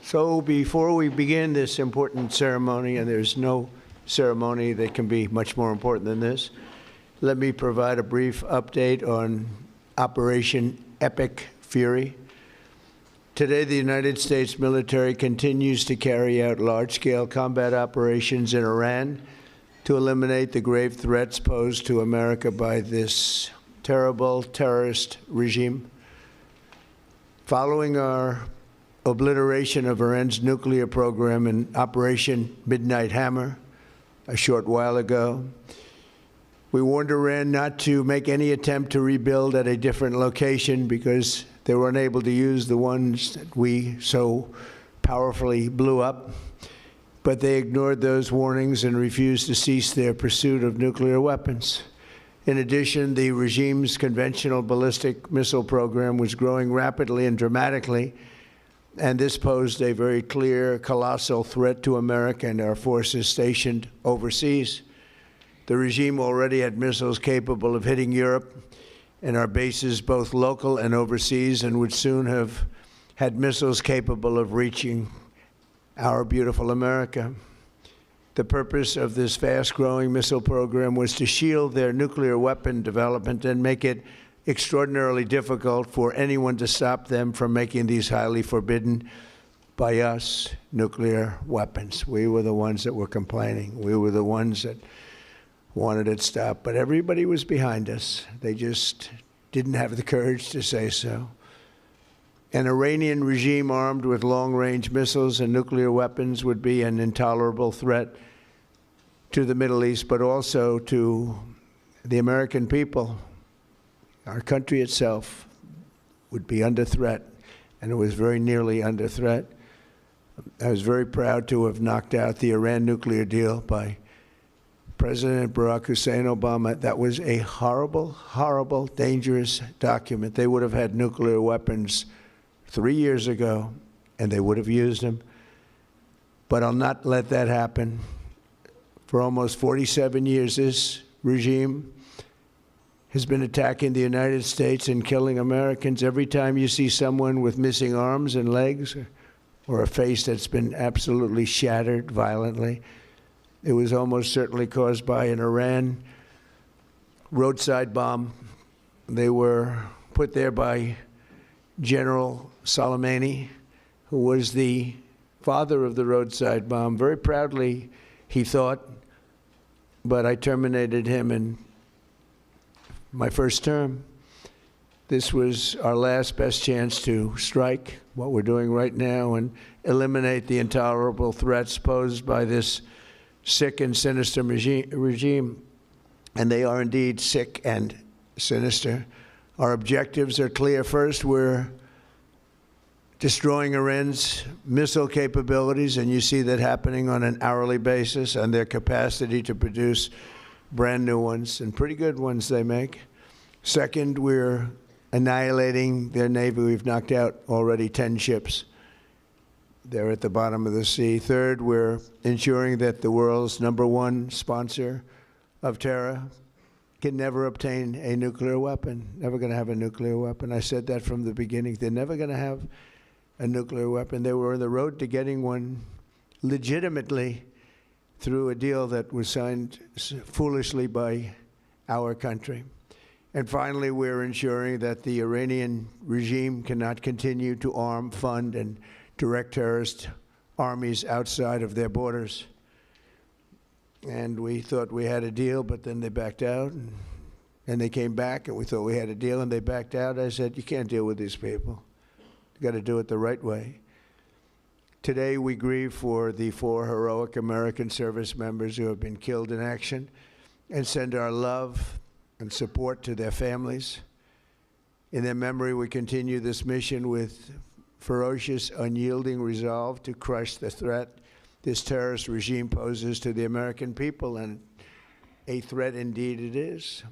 So before we begin this important ceremony, and there's no ceremony that can be much more important than this, let me provide a brief update on Operation Epic Fury. Today, the United States military continues to carry out large-scale combat operations in Iran to eliminate the grave threats posed to America by this terrible terrorist regime. Following our obliteration of Iran's nuclear program in Operation Midnight Hammer a short while ago, we warned Iran not to make any attempt to rebuild at a different location because they were unable to use the ones that we so powerfully blew up. But they ignored those warnings and refused to cease their pursuit of nuclear weapons. In addition, the regime's conventional ballistic missile program was growing rapidly and dramatically, and this posed a very clear, colossal threat to America and our forces stationed overseas. The regime already had missiles capable of hitting Europe and our bases, both local and overseas, and would soon have had missiles capable of reaching our beautiful America. The purpose of this fast-growing missile program was to shield their nuclear weapon development and make it extraordinarily difficult for anyone to stop them from making these highly forbidden by us nuclear weapons. We were the ones that were complaining. We were the ones that wanted it stopped. But everybody was behind us. They just didn't have the courage to say so. An Iranian regime armed with long-range missiles and nuclear weapons would be an intolerable threat to the Middle East, but also to the American people. Our country itself would be under threat, and it was very nearly under threat. I was very proud to have knocked out the Iran nuclear deal by President Barack Hussein Obama. That was a horrible, horrible, dangerous document. They would have had nuclear weapons 3 years ago, and they would have used them. But I'll not let that happen. For almost 47 years, this regime has been attacking the United States and killing Americans. Every time you see someone with missing arms and legs or a face that's been absolutely shattered violently, it was almost certainly caused by an Iran roadside bomb. They were put there by General Soleimani, who was the father of the roadside bomb. Very proudly, he thought, but I terminated him in my first term. This was our last best chance to strike what we're doing right now and eliminate the intolerable threats posed by this sick and sinister regime. And they are indeed sick and sinister. Our objectives are clear. First, we're destroying Iran's missile capabilities, and you see that happening on an hourly basis, and their capacity to produce brand new ones, and pretty good ones they make. Second, we're annihilating their Navy. We've knocked out already 10 ships. They're at the bottom of the sea. Third, we're ensuring that the world's #1 sponsor of terror can never obtain a nuclear weapon, never going to have a nuclear weapon. I said that from the beginning. They're never going to have a nuclear weapon. They were on the road to getting one legitimately through a deal that was signed foolishly by our country. And finally, we're ensuring that the Iranian regime cannot continue to arm, fund, and direct terrorist armies outside of their borders. And we thought we had a deal, but then they backed out, and they came back, and we thought we had a deal, and they backed out. I said, you can't deal with these people. You got to do it the right way. Today, we grieve for the 4 heroic American service members who have been killed in action and send our love and support to their families. In their memory, we continue this mission with ferocious, unyielding resolve to crush the threat this terrorist regime poses to the American people, and a threat indeed it is.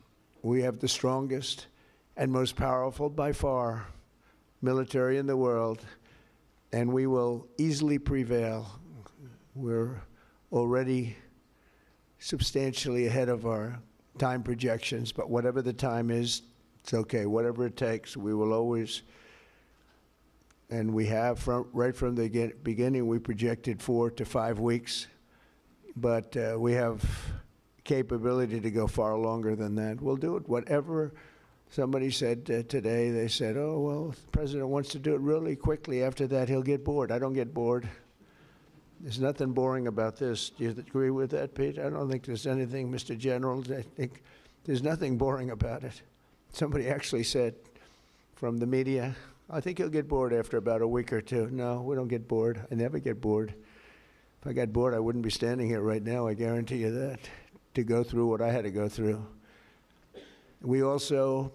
We have the strongest and most powerful, by far, military in the world, and we will easily prevail. We're already substantially ahead of our time projections, but whatever the time is, it's okay. Whatever it takes, we will always and we have right from the beginning. We projected 4 to 5 weeks, but we have capability to go far longer than that. We'll do it. Whatever somebody said today, they said, "Oh well, the president wants to do it really quickly. After that, he'll get bored." I don't get bored. There's nothing boring about this. Do you agree with that, Pete? I don't think there's anything, Mr. General. I think there's nothing boring about it. Somebody actually said from the media, "I think he'll get bored after about a week or two." No, we don't get bored. I never get bored. If I got bored, I wouldn't be standing here right now, I guarantee you that, to go through what I had to go through. We also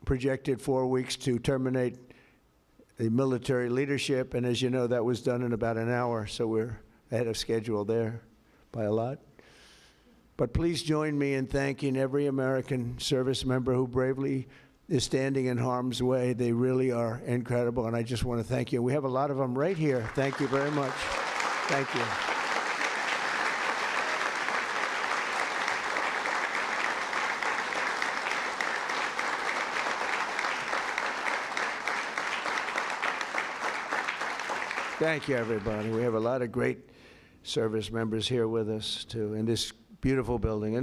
projected 4 weeks to terminate the military leadership, and as you know, that was done in about an hour, so we're ahead of schedule there by a lot. But please join me in thanking every American service member who bravely is standing in harm's way. They really are incredible, and I just want to thank you. We have a lot of them right here. Thank you very much. Thank you. Thank you, everybody. We have a lot of great service members here with us, too, in this beautiful building. And